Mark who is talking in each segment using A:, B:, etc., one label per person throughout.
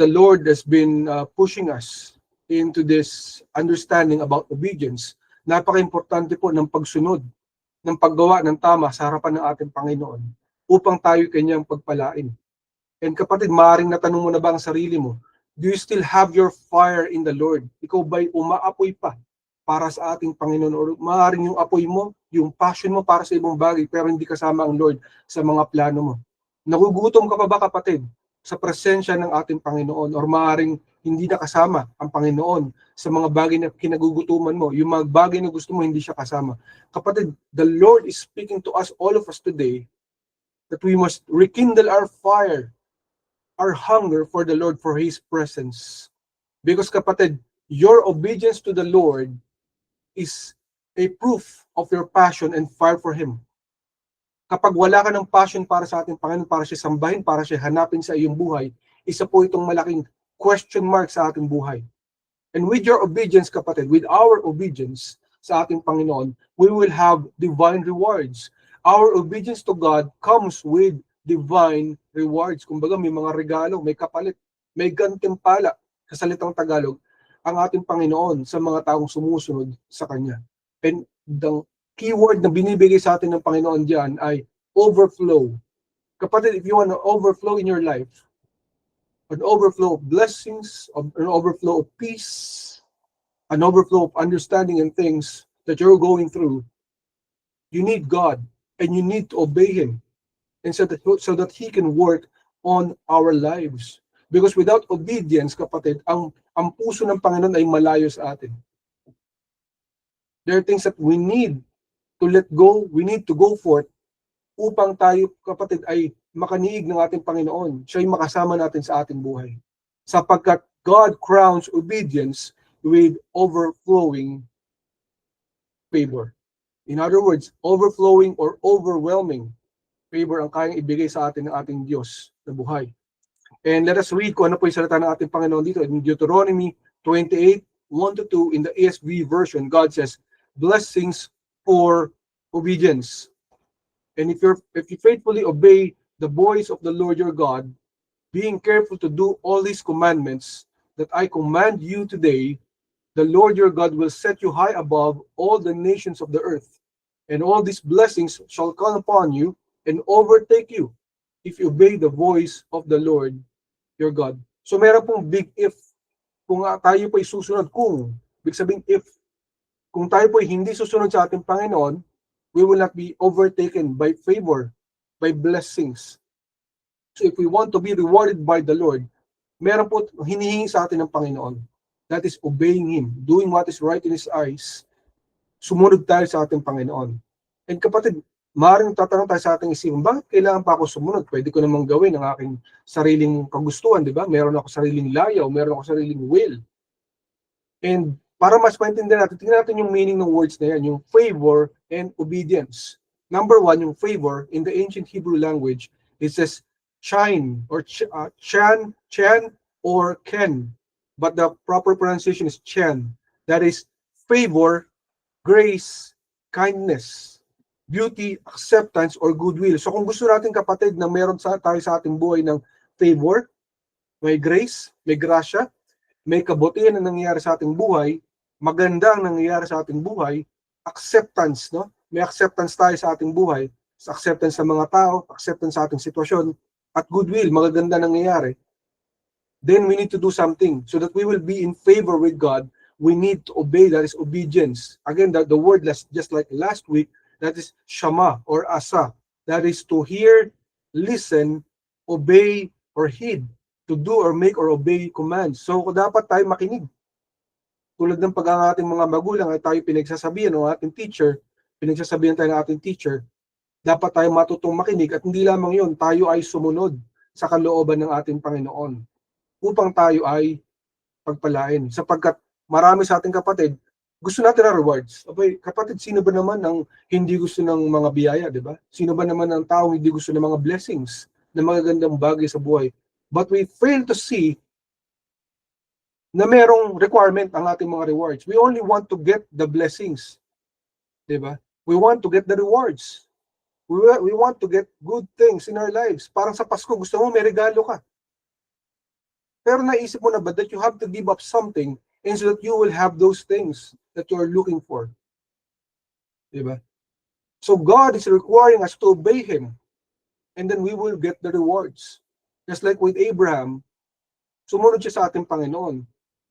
A: the Lord has been pushing us into this understanding about obedience. Napaka-importante po ng pagsunod, ng paggawa ng tama sa harapan ng ating Panginoon upang tayo kanyang pagpalain. And kapatid, maaaring natanong mo na ba ang sarili mo, do you still have your fire in the Lord? Ikaw ba'y umaapoy pa para sa ating Panginoon? O maaaring yung apoy mo, yung passion mo para sa ibang bagay, pero hindi kasama ang Lord sa mga plano mo. Nagugutom ka pa ba, kapatid, sa presensya ng ating Panginoon? Or maaaring hindi na kasama ang Panginoon sa mga bagay na kinagugutuman mo? Yung mga bagay na gusto mo, hindi siya kasama. Kapatid, the Lord is speaking to us, all of us today, that we must rekindle our fire, our hunger for the Lord, for His presence. Because kapatid, your obedience to the Lord is a proof of your passion and fire for Him. Kapag wala ka ng passion para sa ating Panginoon, para siya sambahin, para siya hanapin sa iyong buhay, isa po itong malaking question mark sa ating buhay. And with your obedience, kapatid, with our obedience sa ating Panginoon, we will have divine rewards. Our obedience to God comes with divine rewards. Kumbaga, may mga regalo, may kapalit, may gantimpala, sa salitang Tagalog, ang ating Panginoon sa mga taong sumusunod sa Kanya. And the keyword na binibigay sa atin ng Panginoon diyan ay overflow. Kapatid, if you want to overflow in your life, an overflow of blessings, an overflow of peace, an overflow of understanding and things that you're going through, you need God and you need to obey Him, and so that He can work on our lives. Because without obedience, kapatid, ang puso ng Panginoon ay malayo sa atin. There are things that we need to let go, we need to go forth upang tayo, kapatid, ay makaniig ng ating Panginoon. Siya ay makasama natin sa ating buhay. Sapagkat God crowns obedience with overflowing favor. In other words, overflowing or overwhelming favor ang kayang ibigay sa atin ng ating Diyos na buhay. And let us read kung ano po yung salita ng ating Panginoon dito. In Deuteronomy 28:1-2, in the ESV version, God says, blessings for obedience. And if you faithfully obey the voice of the Lord your God, being careful to do all His commandments that I command you today, the Lord your God will set you high above all the nations of the earth. And all these blessings shall come upon you and overtake you if you obey the voice of the Lord your God. So meron pong big if. Kung tayo po ay susunod, big sabihin if, kung tayo po ay hindi susunod sa ating Panginoon, we will not be overtaken by favor, by blessings. So if we want to be rewarded by the Lord, meron po hinihingi sa atin ng Panginoon. That is obeying Him, doing what is right in His eyes. Sumunod tayo sa ating Panginoon. And kapatid, maaaring tatanong tayo sa ating isipan, bakit kailangan pa ako sumunod? Pwede ko namang gawin ang aking sariling kagustuhan, di ba? Meron ako sariling layaw, meron ako sariling will. And para mas maintindihan natin, tingnan natin yung meaning ng words na yan, yung favor and obedience. Number one, yung favor, in the ancient Hebrew language, it says shine, or chan, or ken. But the proper pronunciation is chen. That is favor, grace, kindness, beauty, acceptance, or goodwill. So kung gusto natin, kapatid, na meron tayo sa ating buhay ng favor, may grace, may grasya, may kabutihan na nangyayari sa ating buhay, maganda ang nangyayari sa ating buhay, acceptance, no? May acceptance tayo sa ating buhay, sa acceptance sa mga tao, acceptance sa ating sitwasyon, at goodwill, magaganda nangyayari, then we need to do something so that we will be in favor with God. We need to obey, that is obedience. Again, the word, just like last week, that is shama or asa. That is to hear, listen, obey, or heed. To do or make or obey commands. So dapat tayo makinig. Tulad ng pag ang ating mga magulang ay tayo pinagsasabihan ng ating teacher, pinagsasabihan tayo ng ating teacher, dapat tayo matutong makinig at hindi lamang yun, tayo ay sumunod sa kalooban ng ating Panginoon upang tayo ay pagpalain. Sapagkat marami sa ating kapatid, gusto natin ng rewards. Okay, kapatid, sino ba naman ang hindi gusto ng mga biyaya, di ba? Sino ba naman ang tao hindi gusto ng mga blessings, ng magagandang bagay sa buhay? But we fail to see na merong requirement ang ating mga rewards. We only want to get the blessings. Diba? We want to get the rewards. We want to get good things in our lives. Parang sa Pasko, gusto mo may regalo ka. Pero naisip mo na ba that you have to give up something and so that you will have those things that you are looking for? Diba? So God is requiring us to obey Him, and then we will get the rewards. Just like with Abraham, sumunod siya sa ating Panginoon.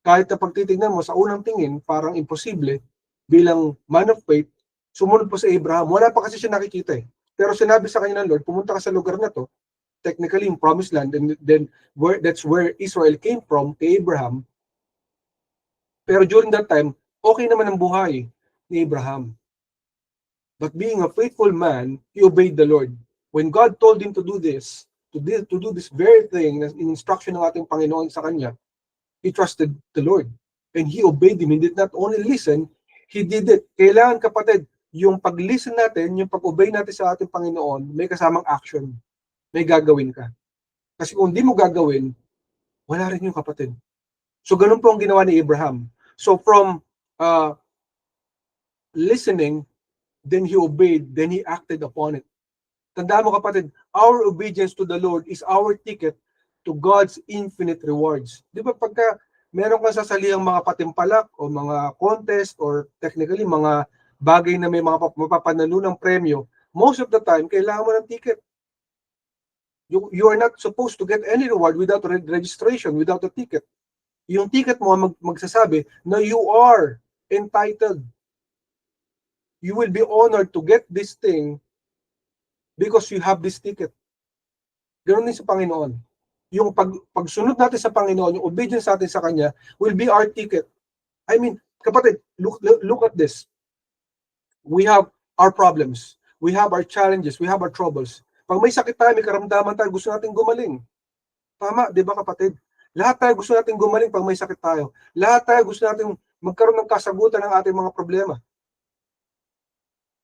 A: Kahit na pagtitignan mo sa unang tingin, parang imposible, bilang man of faith, sumunod po sa Abraham. Wala pa kasi siya nakikita eh. Pero sinabi sa kanya ng Lord, pumunta ka sa lugar na to, technically yung promised land, and then that's where Israel came from, kay Abraham. Pero during that time, okay naman ang buhay ni Abraham. But being a faithful man, he obeyed the Lord. When God told him to do this, to do this very thing, in instruction ng ating Panginoon sa kanya, he trusted the Lord. And he obeyed him. He did not only listen, he did it. Kailangan, kapatid, yung pag-listen natin, yung pag-obey natin sa ating Panginoon, may kasamang action. May gagawin ka. Kasi kung hindi mo gagawin, wala rin yung kapatid. So ganun po ang ginawa ni Abraham. So from listening, then he obeyed, then he acted upon it. Tandaan mo kapatid, our obedience to the Lord is our ticket to God's infinite rewards. Di ba pagka meron kang sasalihang mga patimpalak o mga contest or technically mga bagay na may mga mapapanalo ng premyo, most of the time, kailangan mo ng ticket. You are not supposed to get any reward without registration, without a ticket. Yung ticket mo magsasabi na you are entitled. You will be honored to get this thing because you have this ticket. Ganoon din sa Panginoon. Yung pagsunod natin sa Panginoon, yung obedience natin sa Kanya will be our ticket. I mean, kapatid, look at this. We have our problems. We have our challenges. We have our troubles. Pag may sakit tayo, may karamdaman tayo, gusto natin gumaling. Tama, di ba kapatid? Lahat tayo gusto natin gumaling pag may sakit tayo. Lahat tayo gusto natin magkaroon ng kasagutan ng ating mga problema.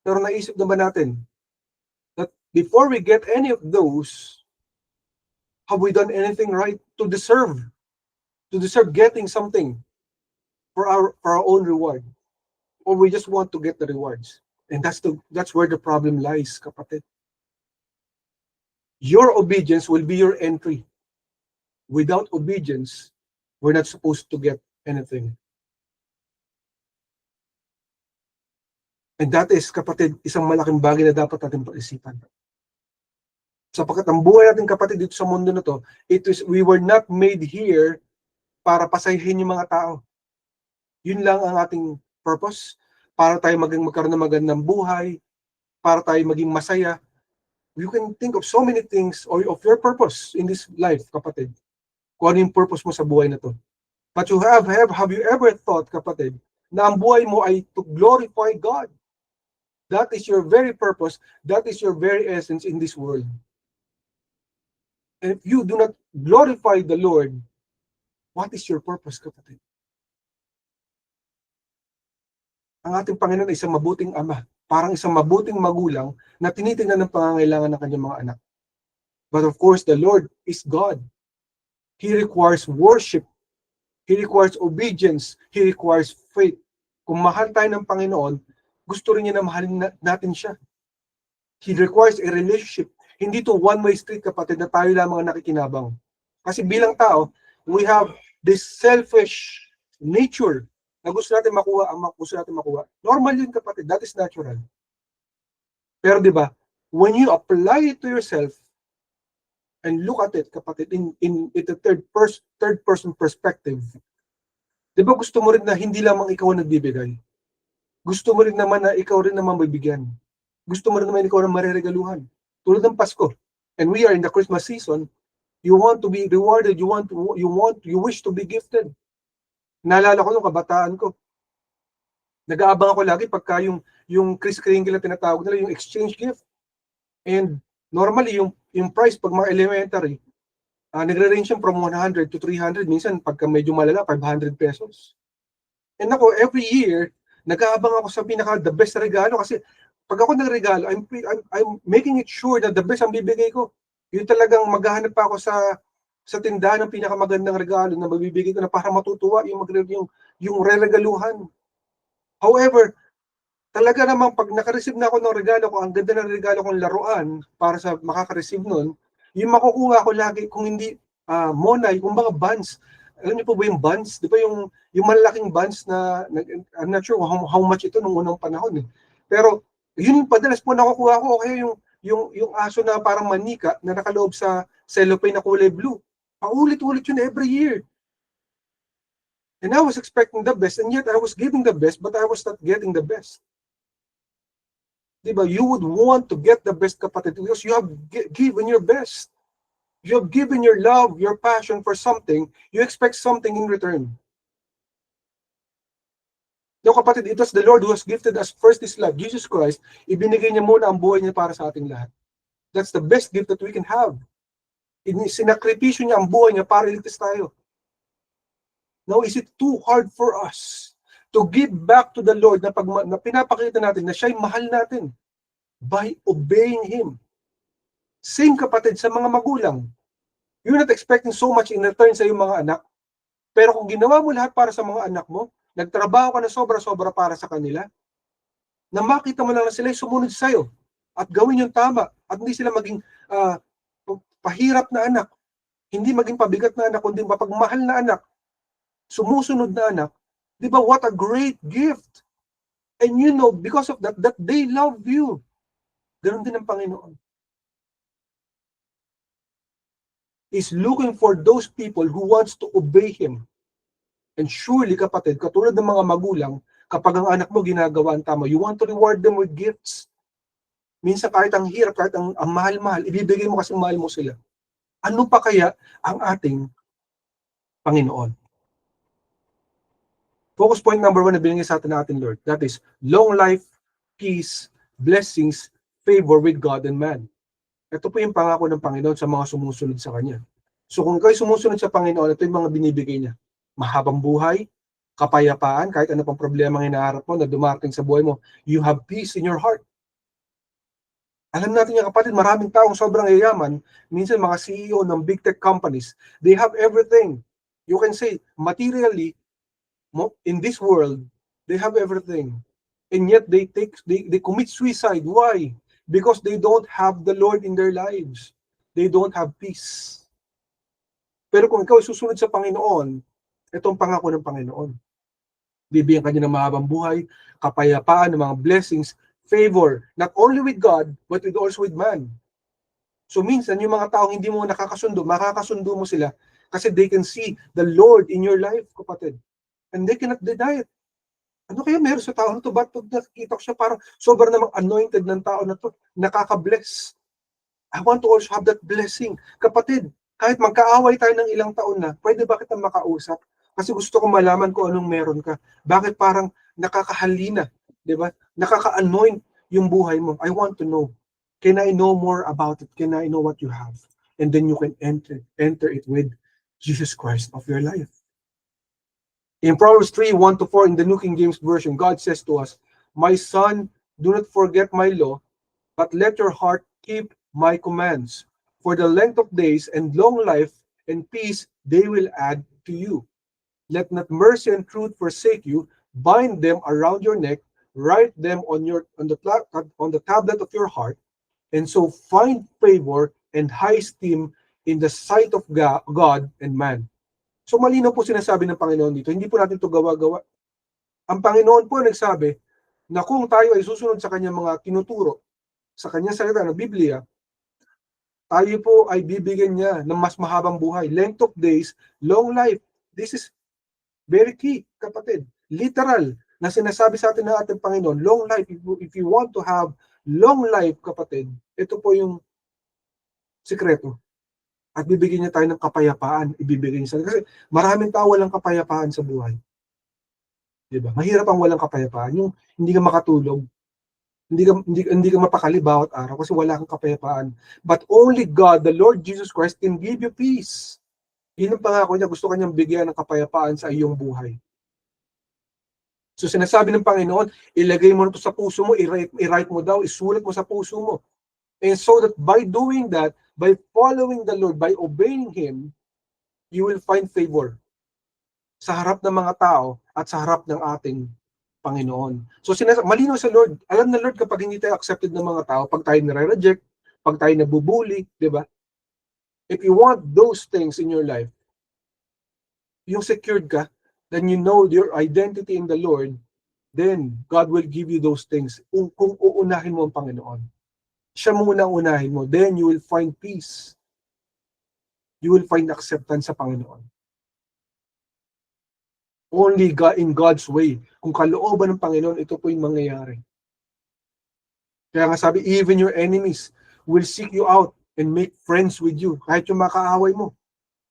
A: Pero naisip naman natin that before we get any of those, have we done anything right to deserve getting something for our own reward? Or we just want to get the rewards? And that's where the problem lies, kapatid. Your obedience will be your entry. Without obedience, we're not supposed to get anything. And that is, kapatid, isang malaking bagay na dapat natin pag-isipan. Sapagkat ang buhay natin, kapatid, dito sa mundo na to, we were not made here para pasahin yung mga tao. Yun lang ang ating purpose. Para tayo magkaroon ng magandang buhay, para tayo maging masaya. You can think of so many things or of your purpose in this life, kapatid. Kung ano yung purpose mo sa buhay na to. But have you ever thought, kapatid, na ang buhay mo ay to glorify God? That is your very purpose. That is your very essence in this world. And if you do not glorify the Lord, what is your purpose, kapatid? Ang ating Panginoon ay isang mabuting ama, parang isang mabuting magulang na tinitingnan ng pangangailangan ng kanyang mga anak. But of course, the Lord is God. He requires worship. He requires obedience. He requires faith. Kung mahal tayo ng Panginoon, gusto rin niya na mahalin natin siya. He requires a relationship. Hindi to one-way street, kapatid, na tayo lamang nakikinabang. Kasi bilang tao, we have this selfish nature na gusto natin makuha ang gusto natin makuha. Normal yun, kapatid. That is natural. Pero di ba, when you apply it to yourself and look at it, kapatid, in a third person perspective, di ba gusto mo rin na hindi lamang ikaw ang nagbibigay? Gusto mo rin naman na ikaw rin naman bibigyan. Gusto mo rin naman ikaw ang mariregaluhan. Tulad ng Pasko. And we are in the Christmas season. You want to be rewarded. You wish to be gifted. Naalala ko nung kabataan ko. Nag-aabang ako lagi pagka yung Kris Kringle na tinatawag nila, yung exchange gift. And normally, yung price pag mga elementary, nagre-range yan from 100 to 300. Minsan, pagka medyo malala, 500 pesos. And ako, every year, nag-aabang ako sa the best na regalo kasi pag ako nagregalo, I'm making it sure that the best ang bibigay ko. Yung talagang maghahanap pa ako sa tindahan ng pinakamagandang regalo na mabibigay ko na para matutuwa yung re-regaluhan. However, talaga namang pag naka-receive na ako ng regalo ko, ang ganda ng regalo kong laruan para sa makaka-receive nun, yung makukuha ko lagi kung hindi Monay, yung mga buns. Alam niyo po ba yung buns? Di ba yung malaking buns na I'm not sure how much ito nung unang panahon eh. Pero yun yung padalas po nakukuha ko, o kaya yung aso na parang manika na nakaloob sa cellophane na kulay blue. Paulit-ulit yun every year. And I was expecting the best, and yet I was giving the best, but I was not getting the best. Diba? You would want to get the best, kapatid, because you have given your best. You have given your love, your passion for something, you expect something in return. No, kapatid, it was the Lord who has gifted us first His love, Jesus Christ. Ibinigay niya muna ang buhay niya para sa ating lahat. That's the best gift that we can have. Sinakripisyo niya ang buhay niya para iligtas tayo. Now, is it too hard for us to give back to the Lord na pinapakita natin na siya'y mahal natin by obeying Him? Same, kapatid, sa mga magulang. You're not expecting so much in return sa iyong mga anak, pero kung ginawa mo lahat para sa mga anak mo, nagtrabaho ka na sobra-sobra para sa kanila, na makita mo lang na sila'y sumunod sa'yo at gawin yung tama at hindi sila maging pahirap na anak, hindi maging pabigat na anak, kundi mapagmahal na anak, sumusunod na anak, di ba, what a great gift. And you know, because of that they love you. Ganun din ang Panginoon. Is looking for those people who wants to obey Him. And surely, kapatid, katulad ng mga magulang, kapag ang anak mo ginagawa ang tama, you want to reward them with gifts. Minsan kahit ang hirap, kahit ang mahal-mahal, ibibigay mo kasi mahal mo sila. Ano pa kaya ang ating Panginoon? Focus point number 1 na binigay sa atin ng ating Lord. That is, long life, peace, blessings, favor with God and man. Ito po yung pangako ng Panginoon sa mga sumusunod sa Kanya. So kung kayo sumusunod sa Panginoon, ito yung mga binibigay niya. Mahabang buhay, kapayapaan, kahit ano pang problema ang hinaharap mo na dumating sa buhay mo, you have peace in your heart. Alam natin yung kapatid, maraming taong sobrang yayaman, minsan mga CEO ng big tech companies, they have everything. You can say, materially, in this world, they have everything. And yet they commit suicide. Why? Because they don't have the Lord in their lives. They don't have peace. Pero kung ikaw susunod sa Panginoon, itong pangako ng Panginoon. Bibigyan ka niya ng mahabang buhay, kapayapaan, ng mga blessings, favor, not only with God, but also with man. So minsan, yung mga taong hindi mo nakakasundo, makakasundo mo sila kasi they can see the Lord in your life, kapatid. And they cannot deny it. Ano kaya meron sa tao na to? Ba't pag nakikita ko siya parang sobrang namang anointed ng tao na to, nakaka-bless. I want to also have that blessing. Kapatid, kahit magkaaway tayo ng ilang taon na, pwede ba kitang makausap? Kasi gusto ko malaman kung anong meron ka. Bakit parang nakakahalina, di ba? Nakaka-anoint yung buhay mo. I want to know. Can I know more about it? Can I know what you have? And then you can enter it with Jesus Christ of your life. In Proverbs 3:1-4 in the New King James Version, God says to us, "My son, do not forget my law, but let your heart keep my commands. For the length of days and long life and peace they will add to you. Let not mercy and truth forsake you. Bind them around your neck, write them on the tablet of your heart, and so find favor and high esteem in the sight of God and man." So malinaw po sinasabi ng Panginoon dito, hindi po natin ito gawa-gawa. Ang Panginoon po nagsabi na kung tayo ay susunod sa kanyang mga tinuturo, sa kanyang salita na Biblia, tayo po ay bibigyan niya ng mas mahabang buhay. Length of days, long life. This is very key, kapatid. Literal na sinasabi sa atin ng ating Panginoon, long life. If you want to have long life, kapatid, ito po yung sikreto. At bibigyan niya tayo ng kapayapaan, ibibigay niya sa kasi maraming tao walang kapayapaan sa buhay. 'Di ba? Mahirap ang walang kapayapaan, yung hindi ka makatulog, hindi ka mapakali bawat araw kasi wala kang kapayapaan. But only God, the Lord Jesus Christ, can give you peace. Yun ang pangako niya, gusto kanyang bigyan ng kapayapaan sa iyong buhay. So sinasabi ng Panginoon, ilagay mo na ito sa puso mo, i-write mo daw, isulat mo sa puso mo. And so that by doing that, by following the Lord, by obeying Him, you will find favor sa harap ng mga tao at sa harap ng ating Panginoon. So malinaw sa Lord, alam na Lord kapag hindi tayo accepted ng mga tao, pag tayo nare-reject, pag tayo nabubuli, di ba? If you want those things in your life, yung secured ka, then you know your identity in the Lord, then God will give you those things kung uunahin mo ang Panginoon. Siya muna ang unahin mo, then you will find peace. You will find acceptance sa Panginoon. Only God, in God's way. Kung kalooban ng Panginoon, ito po yung mangyayari. Kaya nga sabi, even your enemies will seek you out and make friends with you. Kahit yung makaaway mo.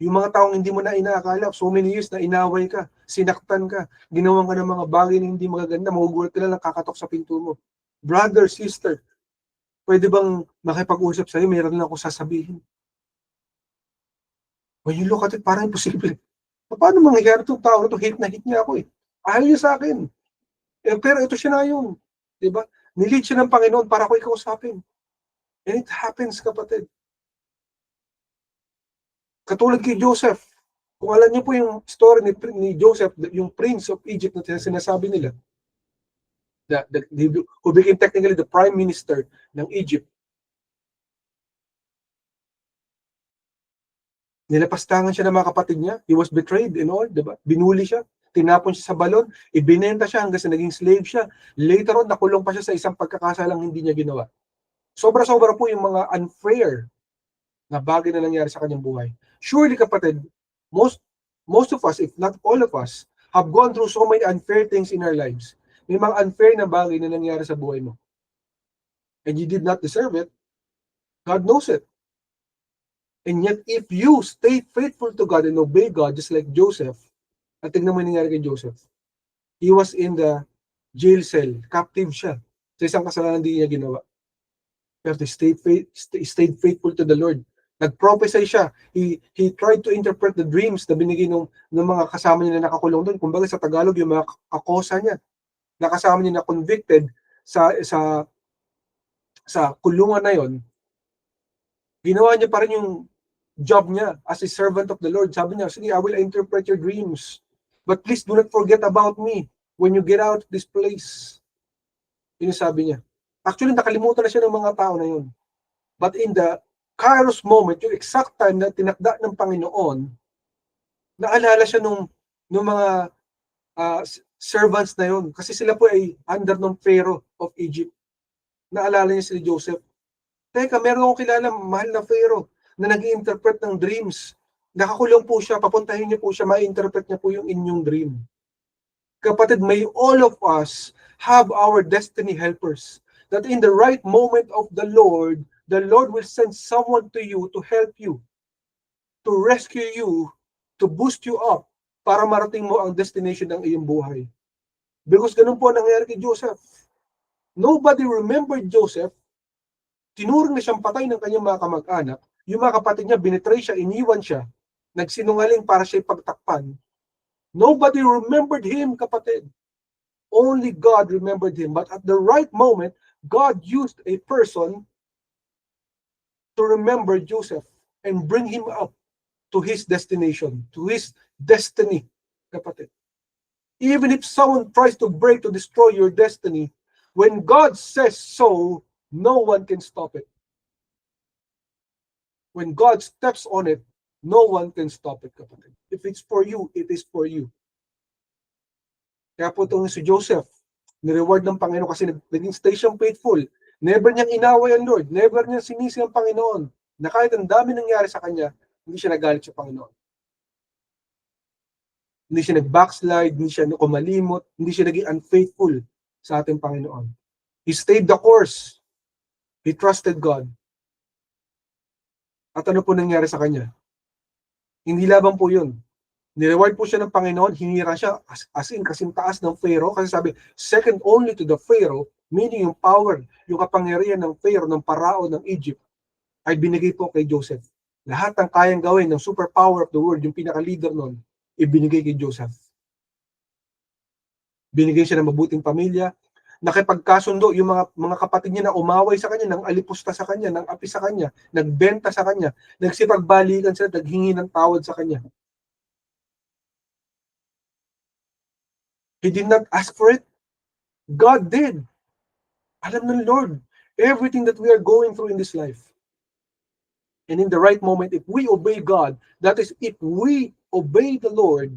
A: Yung mga taong hindi mo na inaakala, so many years na inaway ka, sinaktan ka, ginawan ka ng mga bagay na hindi magaganda, magugulat ka lang kakatok sa pinto mo. Brother, sister, pwede bang makipag-usap sa'yo? Meron lang ako sasabihin. When you look at it, parang imposible. Paano mangyayari itong tao na ito? Hate na hate niya ako eh. Ayaw niya sa akin. Pero ito siya na yun. Diba? Nilid siya ng Panginoon para ko ikausapin. And it happens, kapatid. Katulad kay Joseph. Kung alam niyo po yung story ni Joseph, yung Prince of Egypt na sinasabi nila, who became technically the Prime Minister ng Egypt, nilapastangan siya ng mga kapatid niya. He was betrayed and all, diba? Binuli siya, tinapon siya sa balon, ibinenta siya hanggang sa naging slave siya. Later on, nakulong pa siya sa isang pagkakasalang hindi niya ginawa. Sobra-sobra po yung mga unfair na bagay na nangyari sa kanyang buhay. Surely, kapatid, most of us, if not all of us, have gone through so many unfair things in our lives. May mga unfair na bagay na nangyari sa buhay mo. And you did not deserve it. God knows it. And yet, if you stay faithful to God and obey God, just like Joseph, at tingnan mo yung nangyari kay Joseph, he was in the jail cell, captive siya, sa isang kasalanan hindi niya ginawa. Pero he stayed faithful to the Lord. Nag-prophesy siya. He tried to interpret the dreams na binigay ng mga kasama niya na nakakulong doon. Kumbaga sa Tagalog, yung mga kakosa niya, na kasama niya na convicted sa kulungan na yon, ginawa niya pa rin yung job niya as a servant of the Lord. Sabi niya, sige, I will interpret your dreams. But please do not forget about me when you get out of this place. Yun sabi niya. Actually, nakalimutan na siya ng mga tao na yun. But in the Kairos moment, yung exact time na tinakda ng Panginoon, naalala siya nung mga servants na yun. Kasi sila po ay under ng Pharaoh of Egypt. Naalala niya si Joseph. Teka, meron akong kilala, mahal na Pharaoh, na nag-i-interpret ng dreams. Nakakulong po siya, papuntahin niyo po siya, ma-interpret niya po yung inyong dream. Kapatid, may all of us have our destiny helpers. That in the right moment of the Lord will send someone to you to help you, to rescue you, to boost you up, para marating mo ang destination ng iyong buhay. Because ganun po nangyari kay Joseph. Nobody remembered Joseph. Tinuring na siyang patay ng kanyang mga kamag-anak. Yung mga kapatid niya, binitray siya, iniwan siya, nagsinungaling para siya pagtakpan. Nobody remembered him, kapatid. Only God remembered him. But at the right moment, God used a person to remember Joseph and bring him up to his destination, to his destiny, kapatid. Even if someone tries to break, to destroy your destiny, when God says so, no one can stop it. When God steps on it, no one can stop it, kapatid. If it's for you, it is for you. Kaya po itong si Joseph, ni-reward ng Panginoon kasi naging stay siyang faithful. Never niyang inaway ang Lord. Never niyang sinisi ang Panginoon. Na kahit ang dami nangyari sa kanya, hindi siya nagalit sa Panginoon. Hindi siya nag-backslide, hindi siya kumalimot, hindi siya naging unfaithful sa ating Panginoon. He stayed the course. He trusted God. At ano po nangyari sa kanya? Hindi labang po yun. Nireward po siya ng Panginoon, hinira siya as in kasing taas ng Pharaoh, kasi sabi, second only to the Pharaoh, meaning yung power, yung kapangyarihan ng Pharaoh, ng Parao ng Egypt, ay binigay po kay Joseph. Lahat ng kayang gawin ng superpower of the world, yung pinaka-leader nun, ibinigay kay Joseph. Binigay siya ng mabuting pamilya, nakipagkasundo yung mga kapatid niya na umaway sa kanya, nang alipusta sa kanya, nang api sa kanya, nagbenta sa kanya, nagsipagbalikan sila, naghingi ng tawad sa kanya. He did not ask for it. God did. Alam ng Lord everything that we are going through in this life. And in the right moment, if we obey God, that is, if we obey the Lord,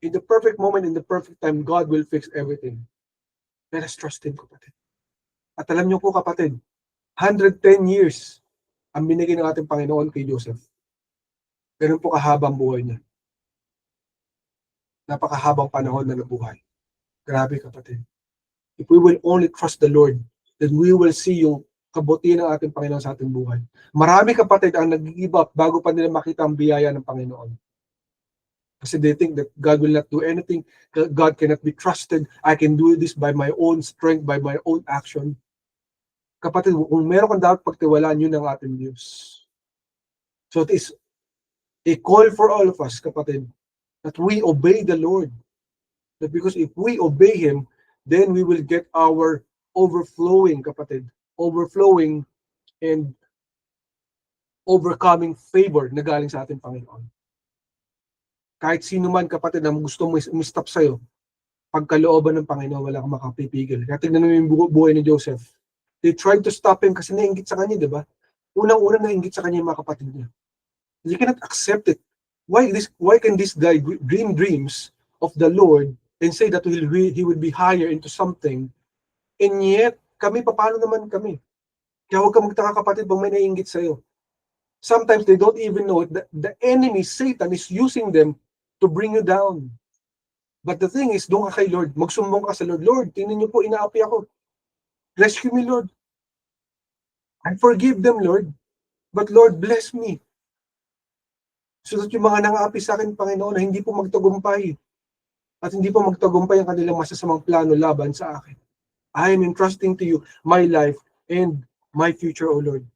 A: in the perfect moment, in the perfect time, God will fix everything. Let us trust Him, kapatid. At alam niyo po, kapatid, 110 years ang binigay ng ating Panginoon kay Joseph. Ganun po kahabang buhay niya. Napakahabang panahon na nabuhay. Grabe, kapatid. If we will only trust the Lord, then we will see yung kabutihan ng ating Panginoon sa ating buhay. Marami, kapatid, ang nag-give up bago pa nila makita ang biyaya ng Panginoon. Kasi they think that God will not do anything. God cannot be trusted. I can do this by my own strength, by my own action. Kapatid, kung meron kang dapat pagtiwalaan, yun ang ating Diyos. So it is a call for all of us, kapatid, that we obey the Lord. That because if we obey Him, then we will get our overflowing, kapatid. Overflowing and overcoming favor na galing sa ating Panginoon. Kahit sino man, kapatid, na gusto mo stop sa'yo, pagkalooban ng Panginoon, wala kang makapipigil. Kaya tignan mo yung buhay ni Joseph. They tried to stop him kasi nainggit sa kanya, di ba? Unang-una nainggit sa kanya yung mga kapatid niya. They cannot accept it. Why can this guy dream dreams of the Lord and say that he will be higher into something, and yet, kami, paano naman kami? Kaya huwag ka magtaka, kapatid, bang may nainggit sa'yo. Sometimes they don't even know it. The enemy, Satan, is using them to bring you down. But the thing is, doon ka kay Lord, magsumbong ka sa Lord. Lord, tingnan niyo po, inaapi ako. Rescue me, Lord. I forgive them, Lord. But Lord, bless me. So that yung mga nangaapi sa akin, Panginoon, na hindi po magtagumpay. At hindi po magtagumpay ang kanilang masasamang plano laban sa akin. I am entrusting to you my life and my future, O Lord.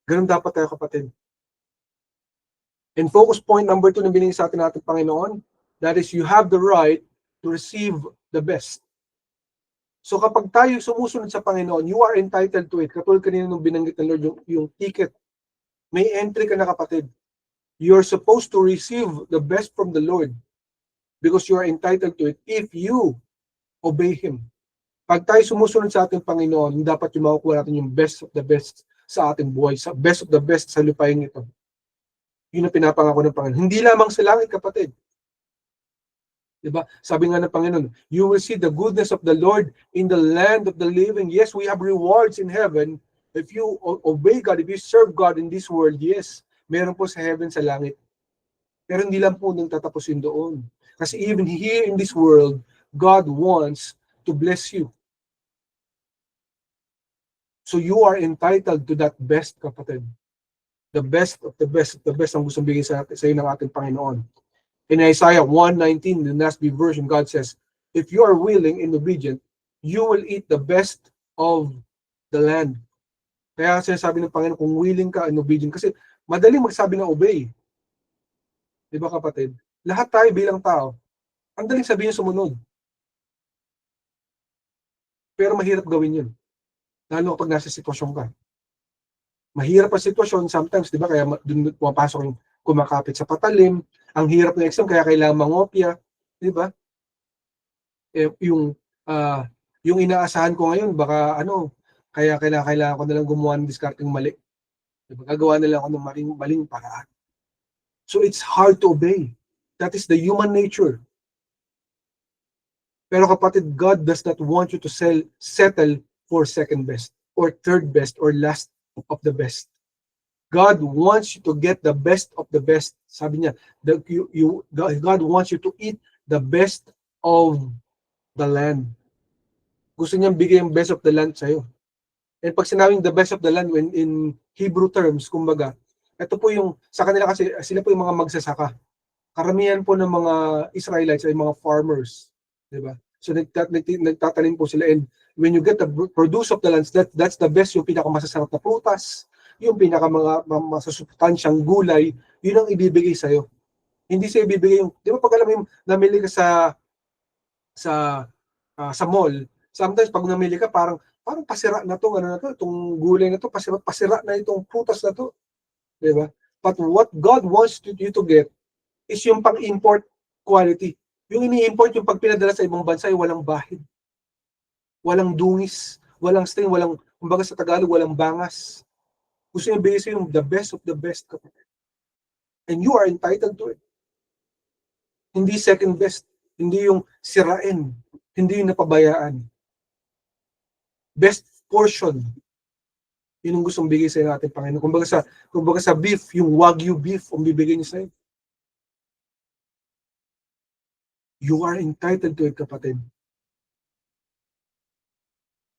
A: Ganun dapat tayo, kapatid. And focus point number 2 na binigay sa atin natin, Panginoon, that is, you have the right to receive the best. So kapag tayo sumusunod sa Panginoon, you are entitled to it. Katulad kanina nung binanggit ng Lord, yung ticket. May entry ka na, kapatid. You are supposed to receive the best from the Lord because you are entitled to it if you obey Him. Pag tayo sumusunod sa ating Panginoon, dapat yung makukuha natin yung best of the best sa ating buhay, sa best of the best sa lupain ito. Yun ang pinapangako ng Panginoon. Hindi lamang sa langit, kapatid. Diba? Sabi nga ng Panginoon, you will see the goodness of the Lord in the land of the living. Yes, we have rewards in heaven. If you obey God, if you serve God in this world, yes, meron po sa heaven, sa langit. Pero hindi lang po nang tatapusin doon. Kasi even here in this world, God wants to bless you. So you are entitled to that best, kapatid. The best of the best of the best ang gustong bigay sa iyo ng ating Panginoon. In Isaiah 1:19, the NASB version, God says, if you are willing and obedient, you will eat the best of the land. Kaya sinasabi ng Panginoon, kung willing ka and obedient, kasi madaling magsabi ng obey. Di ba, kapatid? Lahat tayo bilang tao, ang daling sabihin sumunod. Pero mahirap gawin yun. Lalo kapag nasa sitwasyon ka. Mahirap ang sitwasyon sometimes, di ba? Kaya dun pumapasok yung kumakapit sa patalim. Ang hirap ng exam, kaya kailangan mangopya. Di ba? Yung inaasahan ko ngayon, baka kaya kailangan ko nalang gumawa ng discarding mali. Di ba? Gagawa nila ako ng maling paraan. So it's hard to obey. That is the human nature. Pero kapatid, God does not want you to settle for second best, or third best, or last of the best. God wants you to get the best of the best. Sabi niya, God wants you to eat the best of the land. Gusto niyang bigay yung best of the land sa'yo. And pag sinabing the best of the land, when in Hebrew terms, kumbaga, ito po yung, sa kanila kasi, sila po yung mga magsasaka. Karamihan po ng mga Israelites ay mga farmers. Diba? So nagtatanim po sila, and when you get the produce of the lands, that's the best, yung pinakamasasarap na prutas, yung pinakamasasustansyang gulay, yun ang ibibigay sa'yo. Hindi sa'yo ibibigay yung, di ba pag alam mo yung namili ka sa mall, sometimes pag namili ka, parang pasira na to, itong gulay na to, pasira na itong prutas na to. Di ba? But what God wants you to get is yung pang-import quality. Yung ini-import, yung pag pinadala sa ibang bansa, ay walang bahid. Walang dungis, walang stain, kumbaga sa Tagalog, walang bangas. Gusto niya bigay sa'yo yung the best of the best, kapatid. And you are entitled to it. Hindi second best. Hindi yung sirain. Hindi yung napabayaan. Best portion. Yun ang gustong bigay sa ating Panginoon. Kumbaga sa beef, yung Wagyu beef ang bibigay niya sa'yo. You are entitled to it, kapatid.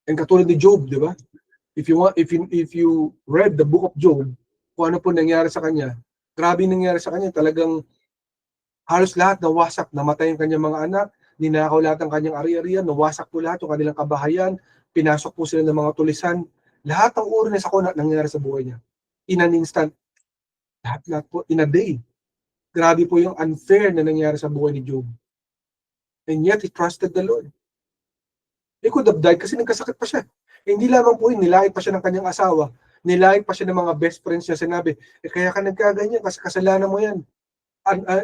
A: And katulad ni Job, di ba? If you read the book of Job, kung ano po nangyari sa kanya, grabe nangyari sa kanya, talagang halos lahat nawasak, namatay ang kanyang mga anak, ninakaw lahat ng kanyang ari-arian, nawasak po lahat yung kanilang kabahayan, pinasok po sila ng mga tulisan, lahat ng uri na sakuna nangyari sa buhay niya. In an instant, lahat po, in a day. Grabe po yung unfair na nangyari sa buhay ni Job. And yet, he trusted the Lord. He could have died kasi nagkasakit pa siya. Hindi lamang po yun, nilait pa siya ng kanyang asawa, nilait pa siya ng mga best friends niya, sinabi, kaya ka nagkaganyan kasi kasalanan mo yan.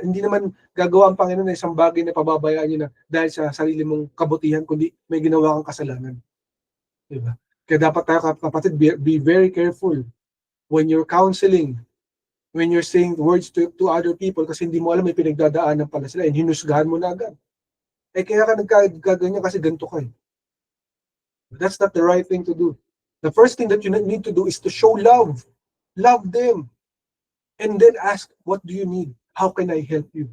A: Hindi naman gagawa ang Panginoon ng isang bagay na pababayaan niyo na dahil sa sarili mong kabutihan, kundi may ginawa kang kasalanan. Diba? Kaya dapat tayo, kapatid, be very careful when you're counseling, when you're saying words to other people kasi hindi mo alam may pinagdadaanan pala sila and hinusgahan mo na agad. Kaya ka nagkaganyan kasi ganito ka. That's not the right thing to do. The first thing that you need to do is to show love. Love them. And then ask, what do you need? How can I help you?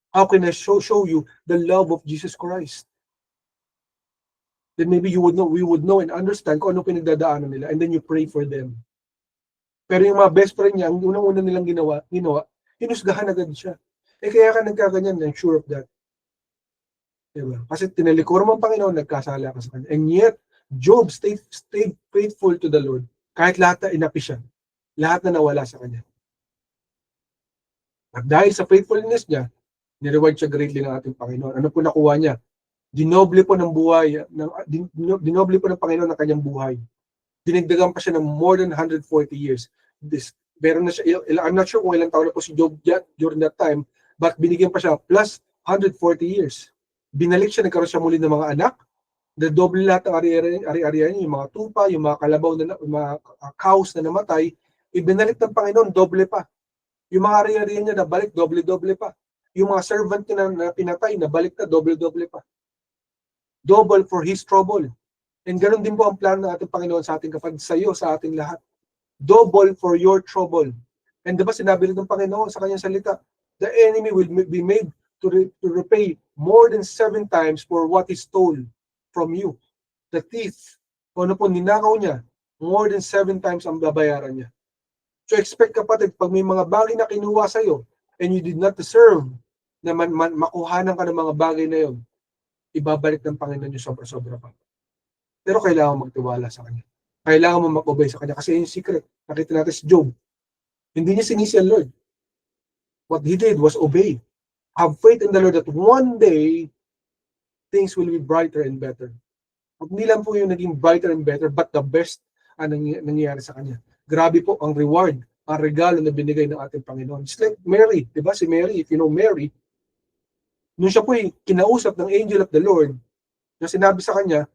A: How can I show you the love of Jesus Christ? Then maybe we would know and understand kung ano pinagdadaanan nila, and then you pray for them. Pero yung mga best friend niya, ang unang-una nilang ginawa, hinusgahan agad siya. Kaya ka nagkaganyan, I'm sure of that. Diba? Kasi tinalikuran mo ang Panginoon, nagkasala ka sa kanya. And yet, Job stayed faithful to the Lord. Kahit lahat na inapi siya. Lahat na nawala sa kanya. At dahil sa faithfulness niya, nireward siya greatly ng ating Panginoon. Ano po nakuha niya? Dinoble po ng buhay, dinoble po ng Panginoon ng kanyang buhay. Dinagdagan pa siya ng more than 140 years. Meron na siya, I'm not sure kung ilang taon na po si Job during that time, but binigyan pa siya plus 140 years. Binalik siya, nagkaroon siya muli ng mga anak, doble lahat ng ari-arian, yung mga tupa, yung mga kalabaw, mga cows na namatay, ibinalik ng Panginoon, doble pa. Yung mga ari-arian niya nabalik, doble-doble pa. Yung mga servant niya na pinatay, nabalik na, doble-doble pa. Double for his trouble. And ganoon din po ang plano ng ating Panginoon sa ating kapatid, sa iyo, sa ating lahat. Double for your trouble. And diba sinabi rin ng Panginoon sa kanyang salita, the enemy will be made to repay more than 7 times for what he stole from you. The thief, kung ano po ninakaw niya, more than 7 times ang babayaran niya. So expect, kapatid, pag may mga bagay na kinuha sa iyo and you did not deserve na makuhanan ka ng mga bagay na yon, ibabalik ng Panginoon yung sobra-sobra pa. Pero kailangan magtiwala sa Kanya. Kailangan mo mag-obey sa Kanya. Kasi yung secret, nakita natin si Job. Hindi niya sinisi ang Lord. What he did was obey. Have faith in the Lord that one day, things will be brighter and better. At hindi lang po yung naging brighter and better, but the best ang nangyayari sa Kanya. Grabe po ang reward, ang regalo na binigay ng ating Panginoon. It's like Mary, di ba? Si Mary, if you know Mary, nung siya po kinausap ng angel of the Lord, na sinabi sa kanya,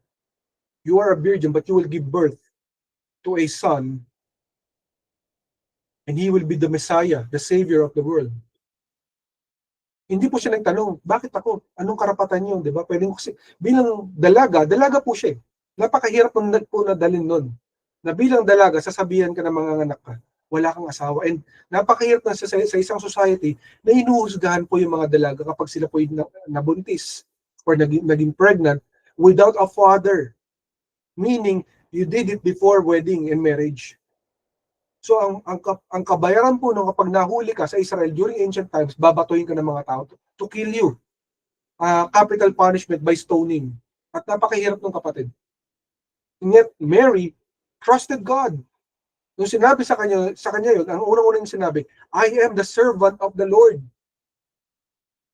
A: you are a virgin, but you will give birth to a son, and he will be the Messiah, the Savior of the world. Hindi po siya nagtanong, bakit ako? Anong karapatan niyo? Diba? Pwedeng kasi, bilang dalaga po siya. Napakahirap po nadalin nun. Na bilang dalaga, sasabihan ka ng mga anak ka, wala kang asawa. And napakahirap na sa isang society na hinuhusgahan po yung mga dalaga kapag sila po nabuntis or naging pregnant without a father. Meaning, you did it before wedding and marriage. So, ang kabayaran po nung kapag nahuli ka sa Israel during ancient times, babatuhin ka ng mga tao to kill you. Capital punishment by stoning. At napakahirap ng kapatid. And yet, Mary trusted God. Nung sinabi sa kanya yun, ang unang-unang sinabi, I am the servant of the Lord.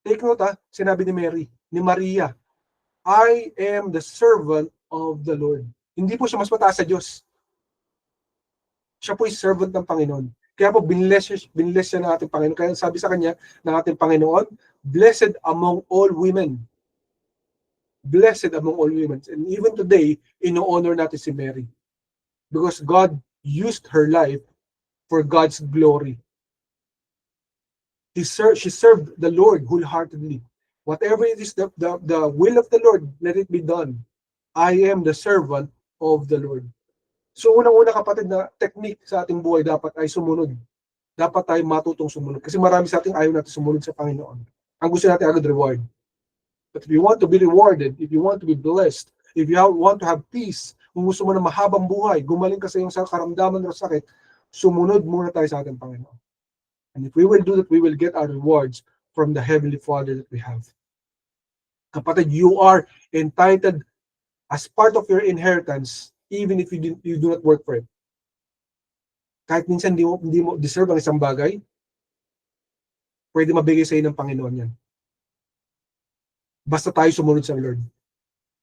A: Take note sinabi ni Mary, ni Maria, I am the servant of the Lord. Hindi po siya mas mataas sa Diyos. Siya po ay servant ng Panginoon. Kaya po binless siya ng ating Panginoon. Kaya sabi sa kanya ng ating Panginoon, blessed among all women. Blessed among all women. And even today, ino-honor natin si Mary. Because God used her life for God's glory. She served the Lord wholeheartedly. Whatever it is the will of the Lord, let it be done. I am the servant of the Lord. So unang-una kapatid na technique sa ating buhay dapat ay sumunod. Dapat tayo matutong sumunod. Kasi marami sa ating ayaw natin sumunod sa Panginoon. Ang gusto natin agad reward. But if you want to be rewarded, if you want to be blessed, if you want to have peace, kung gusto mo na mahabang buhay, gumaling ka sa iyong karamdaman o sakit, sumunod muna tayo sa ating Panginoon. And if we will do that, we will get our rewards from the Heavenly Father that we have. Kapatid, you are entitled as part of your inheritance, even if you do not work for it. Kahit minsan hindi mo deserve ang isang bagay, pwede mabigay sa iyo ng Panginoon yan. Basta tayo sumunod sa Lord.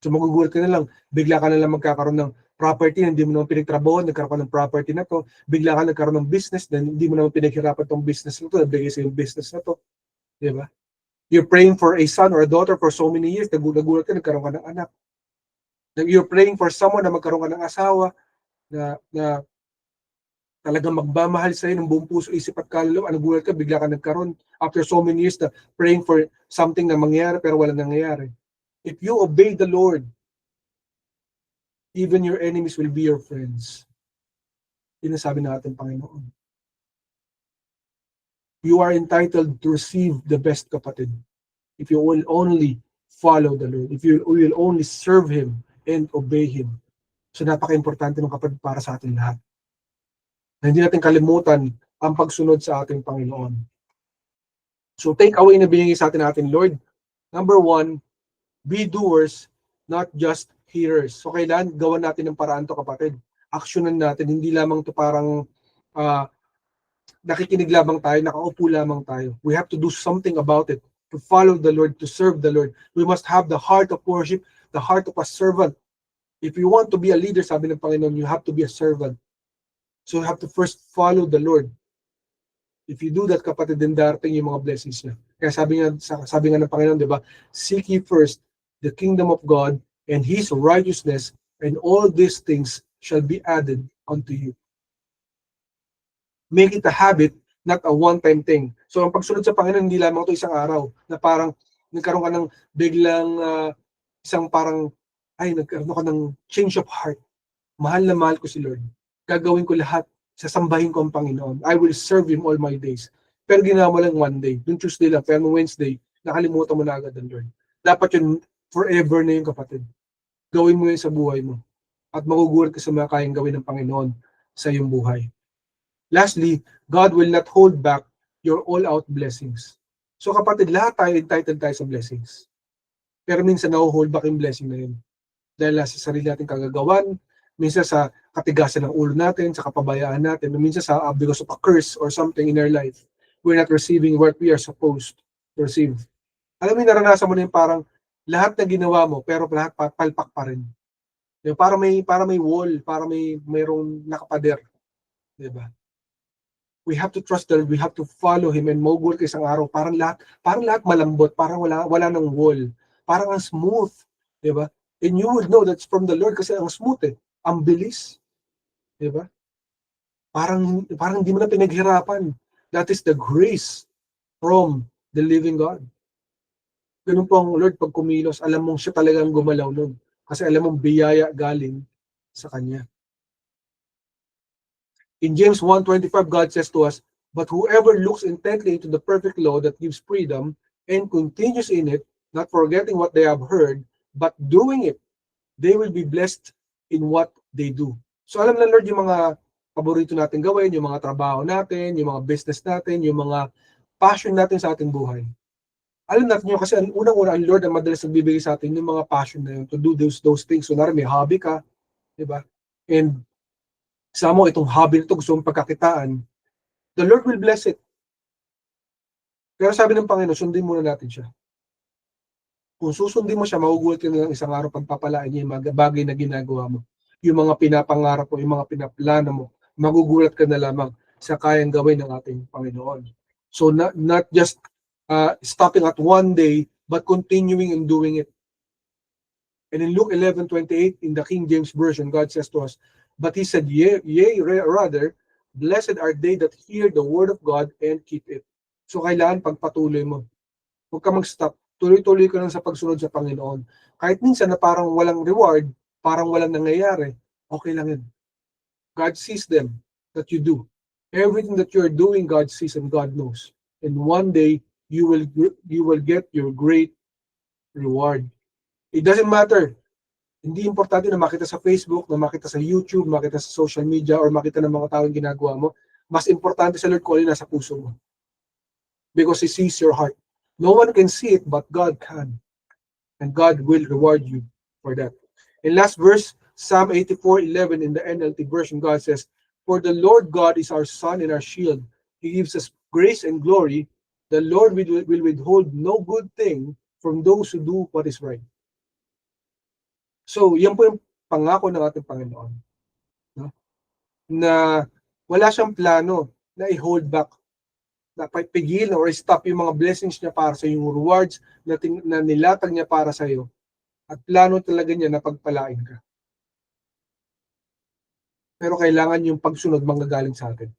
A: So magugulat ka na lang, bigla ka na lang magkakaroon ng property na hindi mo naman pinagtrabaho, nagkaroon ka ng property na to, bigla ka nagkaroon ng business na hindi mo naman pinaghirapan tong business na to, nabigay sa yung business na to. Diba? You're praying for a son or a daughter for so many years, nagulat ka, nagkaroon ka ng anak. You're praying for someone na magkaroon ka ng asawa, na talagang magmamahal sa iyo ng buong puso, isip at kaluluwa, nagulat ka, bigla ka nagkaroon after so many years na praying for something na mangyari pero wala nangyayari. If you obey the Lord, even your enemies will be your friends. Yun ang sabi natin, Panginoon. You are entitled to receive the best, kapatid. If you will only follow the Lord. If you will only serve Him and obey Him. So napaka-importante ng kapatid para sa atin lahat. Na hindi natin kalimutan ang pagsunod sa ating Panginoon. So take away na binigay sa atin Lord. Number 1, be doers, not just hearers. So kailan gawan natin ng paraan to, kapatid. Aksyonan natin, hindi lamang to parang nakikinig lamang tayo, nakaupo lamang tayo. We have to do something about it. To follow the Lord, to serve the Lord. We must have the heart of worship, the heart of a servant. If you want to be a leader, sabi ng Panginoon, you have to be a servant. So you have to first follow the Lord. If you do that, kapatid, din darating yung mga blessings niya. Kaya sabi nga ng Panginoon, di ba? Seek ye first the kingdom of God and His righteousness, and all these things shall be added unto you. Make it a habit, not a one-time thing. So ang pagsunod sa Panginoon, hindi lamang ito isang araw, na parang nagkaroon ka ng biglang isang parang, nagkaroon ka ng change of heart. Mahal na mahal ko si Lord. Gagawin ko lahat, sasambahin ko ang Panginoon. I will serve Him all my days. Pero ginawa mo lang one day, yung Tuesday lang, pero Wednesday, nakalimutan mo na agad ang Lord. Dapat yun, forever na yun, kapatid. Gawin mo yun sa buhay mo. At magugulat ka sa mga kayang gawin ng Panginoon sa iyong buhay. Lastly, God will not hold back your all-out blessings. So kapatid, lahat tayo entitled tayo sa blessings. Pero minsan na-hold back yung blessing na yun. Dahil sa sarili nating kagagawan, minsan sa katigasan ng ulo natin, sa kapabayaan natin, minsan sa because of a curse or something in our life, we're not receiving what we are supposed to receive. Alam mo, naranasan mo na yung parang lahat na ginawa mo, pero lahat palpak pa rin. Para may wall, para mayroong nakapader. Diba? We have to trust the Lord, we have to follow Him, and magugulat ka isang araw, parang lahat malambot, parang wala ng wall, parang ang smooth. Diba? And you would know that's from the Lord kasi ang smooth ang bilis. Diba? Parang hindi mo na pinaghirapan. That is the grace from the living God. Ganun po ang Lord pag kumilos, alam mong siya talagang gumalaw nun. Kasi alam mong biyaya galing sa Kanya. In James 1:25, God says to us, "But whoever looks intently into the perfect law that gives freedom and continues in it, not forgetting what they have heard, but doing it, they will be blessed in what they do." So alam na Lord yung mga paborito natin gawin, yung mga trabaho natin, yung mga business natin, yung mga passion natin sa ating buhay. Alam natin yun kasi unang-una ang Lord ang madalas nagbibigay sa atin yung mga passion na yun to do those things. So may hobby ka, di ba? And sa mo itong hobby na ito, gusto mong pagkakitaan, the Lord will bless it. Pero sabi ng Panginoon, sundin muna natin siya. Kung susundin mo siya, magugulat ka na lang isang araw pagpapalaan niya yung mga bagay na ginagawa mo. Yung mga pinapangarap mo, yung mga pinaplano mo, magugulat ka na lamang sa kayang gawin ng ating Panginoon. So not just stopping at one day, but continuing and doing it. And in Luke 11:28, in the King James Version, God says to us, But he said, rather, blessed are they that hear the word of God and keep it. So kailangan pagpatuloy mo. Huwag ka mag-stop. Tuloy-tuloy ka lang sa pagsunod sa Panginoon. Kahit minsan na parang walang reward, parang walang nangyayari, okay lang yun. God sees them that you do. Everything that you're doing, God sees and God knows. And one day, you will get your great reward. It doesn't matter. Hindi importante na makita sa Facebook, na makita sa YouTube, makita sa social media, or makita ng mga taong ginagawa mo. Mas importante sa Lord kung ano nasa puso mo. Because He sees your heart. No one can see it, but God can. And God will reward you for that. In last verse, Psalm 84:11 in the NLT version, God says, "For the Lord God is our sun and our shield. He gives us grace and glory. The Lord will withhold no good thing from those who do what is right." So, yan po yung pangako ng ating Panginoon. No? Na wala siyang plano na i-hold back, na pipigil or stop yung mga blessings niya para sa yung rewards na nilatag niya para sa iyo. At plano talaga niya na pagpalain ka. Pero kailangan yung pagsunod manggagaling sa atin.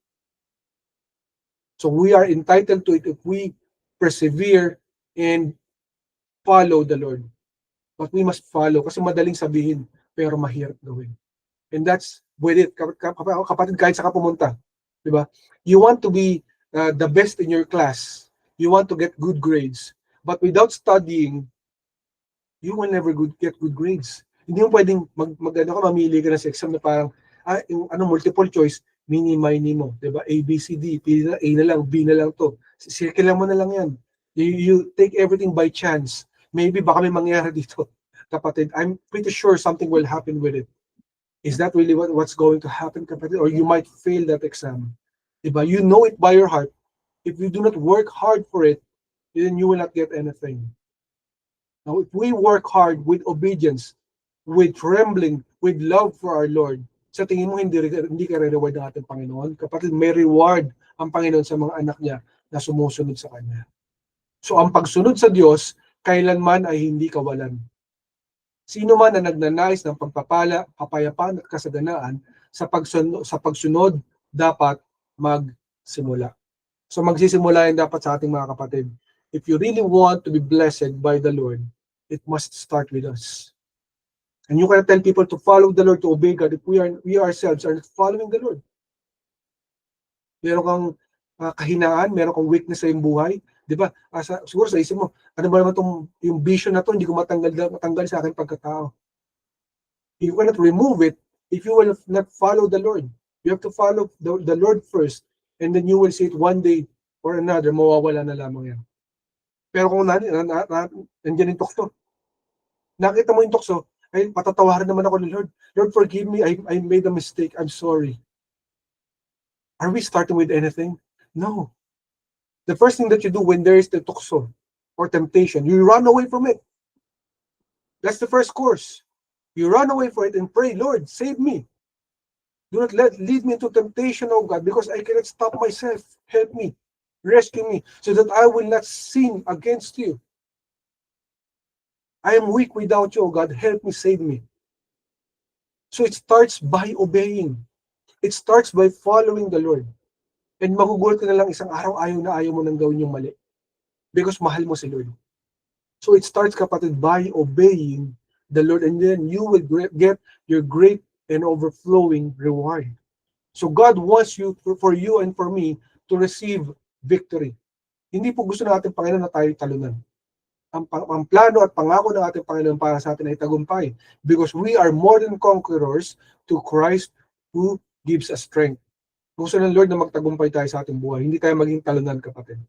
A: So we are entitled to it if we persevere and follow the Lord. But we must follow kasi madaling sabihin pero mahirap gawin. And that's with it. Kapatid, kahit saan ka pumunta, di ba? You want to be the best in your class. You want to get good grades. But without studying, you will never get good grades. Hindi mo pwedeng mamili ka na sa exam na parang yung multiple choice, mini-mini mo, di ba? A, B, C, D, A na lang, B na lang to. Circle mo na lang yan. You take everything by chance. Maybe baka may mangyari dito. Kapatid, I'm pretty sure something will happen with it. Is that really what's going to happen, kapatid? Or you might fail that exam. Diba? You know it by your heart. If you do not work hard for it, then you will not get anything. Now, if we work hard with obedience, with trembling, with love for our Lord, sa tingin mo hindi ka re-reward ng ating Panginoon? Kapatid, may reward ang Panginoon sa mga anak niya na sumusunod sa Kanya. So ang pagsunod sa Diyos, kailanman ay hindi kawalan. Sino man na nagnanais ng pagpapala, kapayapaan at kasaganaan, sa pagsunod, dapat magsimula. So magsisimula yan dapat sa ating mga kapatid. If you really want to be blessed by the Lord, it must start with us. And you cannot tell people to follow the Lord, to obey God, if we ourselves are following the Lord. Meron kang kahinaan, meron kang weakness sa iyong buhay, di ba? Siguro sa isip mo, ano ba naman yung vision na to, hindi ko matanggal sa aking pagkatao. You cannot remove it if you will not follow the Lord. You have to follow the Lord first, and then you will see it one day or another, mawawala na lamang yan. Pero kung nandiyan yung tukso, nakita mo yung tukso, ay patatawarin naman ako ni Lord. Lord, forgive me, I made a mistake, I'm sorry. Are we starting with anything? No. The first thing that you do when there is the tukso or temptation, you run away from it. That's the first course. You run away from it and pray, Lord, save me. Do not lead me into temptation, oh God, because I cannot stop myself. Help me. Rescue me so that I will not sin against you. I am weak without you, oh God. Help me, save me. So it starts by obeying. It starts by following the Lord. And magugulat ka na lang isang araw, ayaw mo nang gawin yung mali. Because mahal mo si Lord. So it starts, kapatid, by obeying the Lord. And then you will get your great and overflowing reward. So God wants you, for you and for me, to receive victory. Hindi po gusto natin, Panginoon, na tayo talunan. Ang plano at pangako ng ating Panginoon para sa atin ay tagumpay. Because we are more than conquerors to Christ who gives us strength. Gusto ng Lord na magtagumpay tayo sa ating buhay. Hindi tayo maging talunan, kapatid.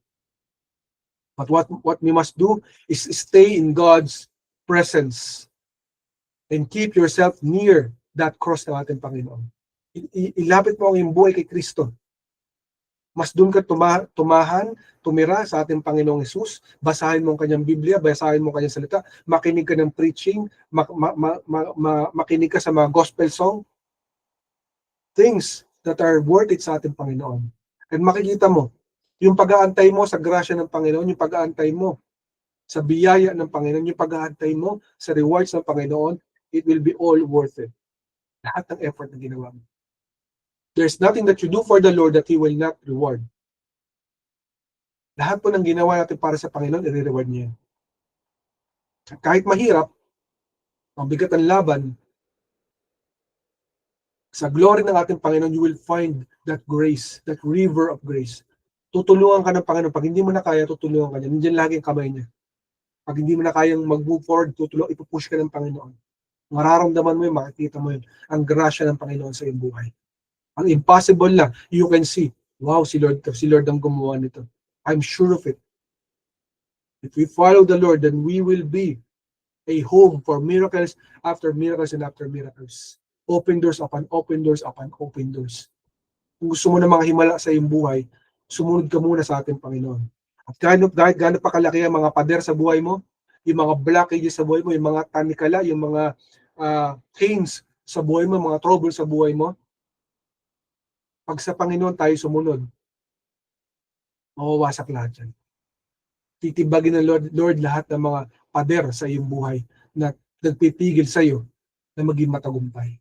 A: But what we must do is stay in God's presence and keep yourself near that cross ng ating Panginoon. Ilapit mo ang iyong buhay kay Kristo. Mas doon ka tumira sa ating Panginoong Hesus, basahin mo ang kanyang Biblia, basahin mo ang kanyang salita, makinig ka ng preaching, makinig ka sa mga gospel song, things that are worth it sa ating Panginoon. And makikita mo, yung pag-aantay mo sa grasya ng Panginoon, yung pag-aantay mo sa biyaya ng Panginoon, yung pag-aantay mo sa rewards ng Panginoon, it will be all worth it. lahat ng effort na ginawa mo. There's nothing that you do for the Lord that He will not reward. Lahat po ng ginawa natin para sa Panginoon, i-reward niya. Kahit mahirap, mabigat ang laban, sa glory ng ating Panginoon, you will find that grace, that river of grace. Tutulungan ka ng Panginoon. Pag hindi mo na kaya, tutulungan ka niya. Nandiyan lagi ang kamay niya. Pag hindi mo na kayang mag-move forward, ipupush ka ng Panginoon. Mararamdaman mo yun, makikita mo yun. Ang grasya ng Panginoon sa iyong buhay. Ang impossible lang, you can see, wow, si Lord ang gumawa nito. I'm sure of it. If we follow the Lord, then we will be a home for miracles after miracles and after miracles. Open doors upon open doors upon open doors. Kung gusto mo na mga himala sa iyong buhay, sumunod ka muna sa ating Panginoon. At kahit gaano pa kalaki ang mga pader sa buhay mo, yung mga blockages sa buhay mo, yung mga tanikala, yung mga pains sa buhay mo, mga trouble sa buhay mo, pag sa Panginoon tayo sumunod, mawawasak lahat yan. Titibagin ng Lord lahat ng mga pader sa iyong buhay na nagpipigil sa iyo na maging matagumpay.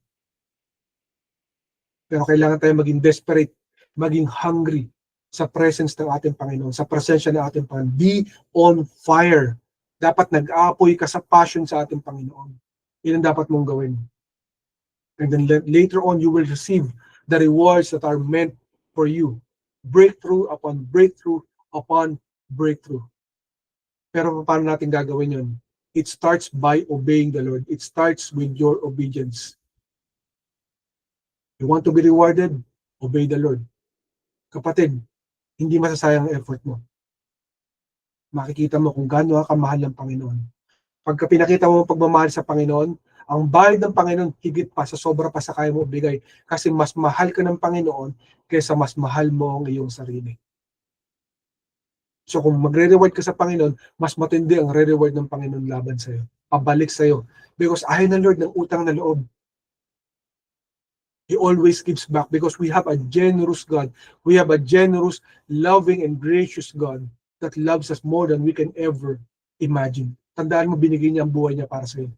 A: Pero kailangan tayo maging desperate, maging hungry sa presence ng ating Panginoon, sa presensya ng ating Panginoon. Be on fire. Dapat nag-aapoy ka sa passion sa ating Panginoon. Yan ang dapat mong gawin. And then later on, you will receive the rewards that are meant for you. Breakthrough upon breakthrough upon breakthrough. Pero paano natin gagawin yun? It starts by obeying the Lord. It starts with your obedience. You want to be rewarded? Obey the Lord. Kapatid, hindi masasayang ang effort mo. Makikita mo kung gaano ka kamahal ng Panginoon. Pagka pinakita mo ang pagmamahal sa Panginoon, ang bayad ng Panginoon higit pa sa sobra pa sa kaya mo bigay kasi mas mahal ka ng Panginoon kaysa mas mahal mo ang iyong sarili. So kung magre-reward ka sa Panginoon, mas matindi ang re-reward ng Panginoon laban sa iyo. Pabalik sa iyo. Because ayaw ng Lord ng utang na loob. He always gives back because we have a generous God. We have a generous, loving, and gracious God that loves us more than we can ever imagine. Tandaan mo, binigay niya ang buhay niya para sa iyo.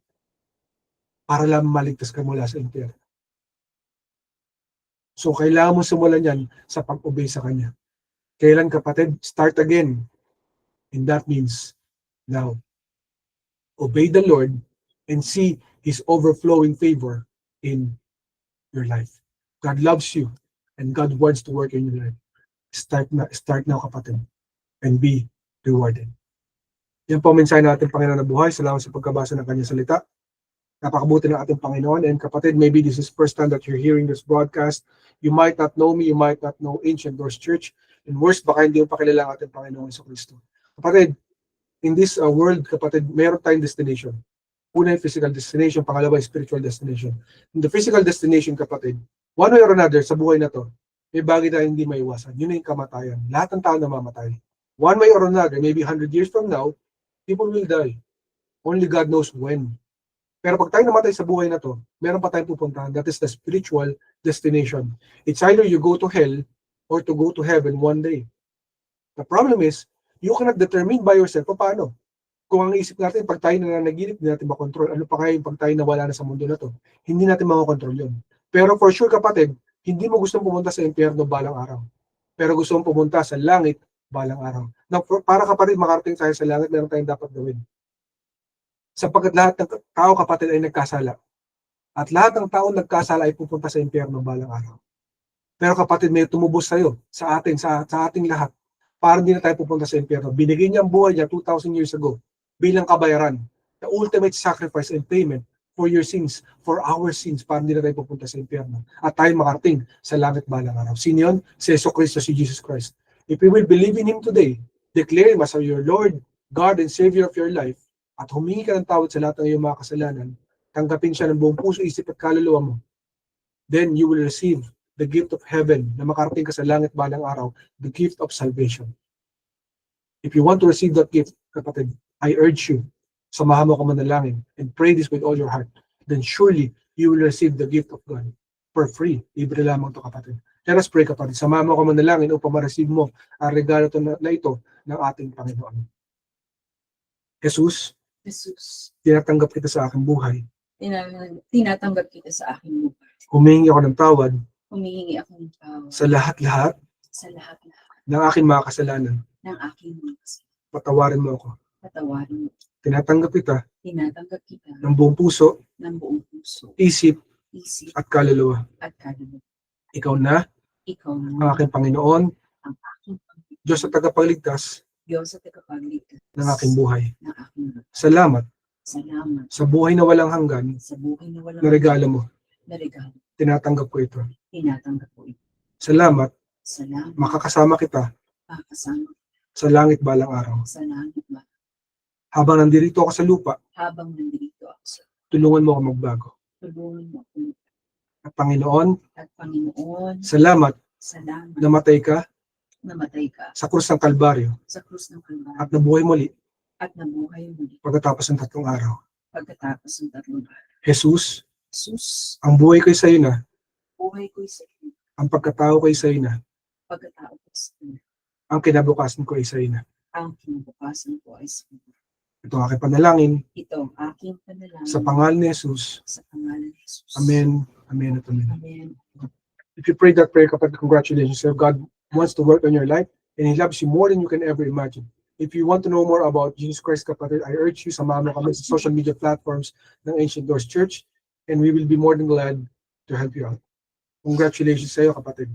A: Para lang maligtas ka mula sa impyerno. So, kailangan mo simulan yan sa pag-obey sa Kanya. Kailan, kapatid? Start again. And that means now. Obey the Lord and see His overflowing favor in your life. God loves you and God wants to work in your life. Start now, kapatid, and be rewarded. Yan po ang mensahe natin, Panginoon na buhay. Salamat sa pagkabasa ng Kanyang salita. Napakabuti ng ating Panginoon. And kapatid, maybe this is first time that you're hearing this broadcast. You might not know me, you might not know Ancient Doors Church. And worst, baka hindi mo pa kilala ang ating Panginoon sa Kristo. Kapatid, in this world, kapatid, meron tayong destination. Una yung physical destination, pangalawa yung spiritual destination. In the physical destination, kapatid, one way or another, sa buhay na to, may bagay na hindi maiwasan. Yun na yung kamatayan. Lahat ng tao namamatay. One way or another, maybe 100 years from now, people will die. Only God knows when. Pero pag tayo namatay sa buhay na to, meron pa tayong pupuntahan. That is the spiritual destination. It's either you go to hell or to go to heaven one day. The problem is, you cannot determine by yourself paano. Kung ang isip natin, pag tayo nananaginip, hindi natin makontrol. Ano pa kaya yung pag tayo nawala na sa mundo na to? Hindi natin makakontrol yun. Pero for sure, kapatid, hindi mo gustong pumunta sa impyerno balang araw. Pero gusto mong pumunta sa langit balang araw. Now, para kapatid, makarating tayo sa langit, meron tayong dapat gawin. Sapagkat lahat ng tao, kapatid, ay nagkasala. At lahat ng tao nagkasala ay pupunta sa impyerno balang araw. Pero kapatid, may tumubos sa'yo, sa ating lahat, para hindi na tayo pupunta sa impyerno. Binigay niya ang buhay niya 2,000 years ago bilang kabayaran, the ultimate sacrifice and payment for your sins, for our sins, para hindi na tayo pupunta sa impyerno. At tayo makarating sa langit balang araw. Sino yun? Si Jesucristo, si Jesus Christ. If you will believe in Him today, declare Him as your Lord, God, and Savior of your life, at humingi ka ng tawad sa lahat ng iyong mga kasalanan, tanggapin siya ng buong puso, isip at kaluluwa mo, then you will receive the gift of heaven na makarating ka sa langit balang araw, the gift of salvation. If you want to receive that gift, kapatid, I urge you, samahan mo ka manalangin and pray this with all your heart. Then surely you will receive the gift of God for free. Libre lamang to, kapatid. Let us pray, kapatid. Samahan mo ka manalangin upang ma-receive mo ang regalo na ito ng ating Panginoon. Jesus, tinatanggap kita sa aking buhay.
B: Tinatanggap kita sa aking buhay.
A: Humingi ako ng tawad
B: Humihingi ako ng tawad
A: sa lahat-lahat
B: sa lahat-lahat
A: ng aking mga kasalanan.
B: ng aking mga kasalanan.
A: Patawarin mo ako.
B: Patawarin mo.
A: Tinatanggap kita
B: Tinatanggap kita
A: ng buong puso,
B: ng buong puso,
A: isip,
B: isip,
A: at kaluluwa.
B: at kaluluwa.
A: Ikaw na
B: Ikaw
A: ang
B: na
A: aking Panginoon,
B: ang aking Panginoon,
A: Diyos at tagapagligtas
B: Diyos at tagapagligtas
A: ng aking buhay.
B: ng aking buhay.
A: Salamat
B: Salamat
A: sa buhay na walang hanggan
B: sa buhay na walang
A: na regalo mo.
B: na regalo.
A: Tinatanggap ko ito.
B: Tinatanggap ko ito.
A: Salamat,
B: Salamat.
A: makakasama kita
B: Makakasama
A: sa langit balang araw.
B: sa langit ba
A: Habang nandirito ako sa lupa,
B: habang nandito ako sa
A: tulungan mo ako magbago.
B: tulungan mo ako.
A: At Panginoon,
B: At Panginoon,
A: salamat
B: salamat
A: namatay ka
B: namatay ka
A: sa krus ng Kalbaryo
B: sa krus ng Kalbaryo
A: at nabuhay muli
B: at nabuhay muli
A: pagkatapos ng 3 araw.
B: pagkatapos ng 3 araw.
A: Jesus,
B: Jesus,
A: ang buhay ko'y sa'yo na,
B: buhay ko'y sa iyo.
A: ang pagkatao ko'y sa'yo na,
B: Pagkatao ko sa iyo.
A: ang kinabukasan ko'y sa'yo na.
B: Ang kinabukasan ko ay sa iyo.
A: Ito ang aking panalangin
B: Ito ang aking panalangin
A: sa pangalan ni Jesus.
B: sa pangalan ni Jesus.
A: Amen, amen at amen.
B: Amen.
A: If you prayed that prayer, kapatid, congratulations. Sir. God wants to work on your life and He loves you more than you can ever imagine. If you want to know more about Jesus Christ, kapatid, I urge you, samahan mo kami sa social media platforms ng Ancient Doors Church and we will be more than glad to help you out. Congratulations sa iyo, kapatid.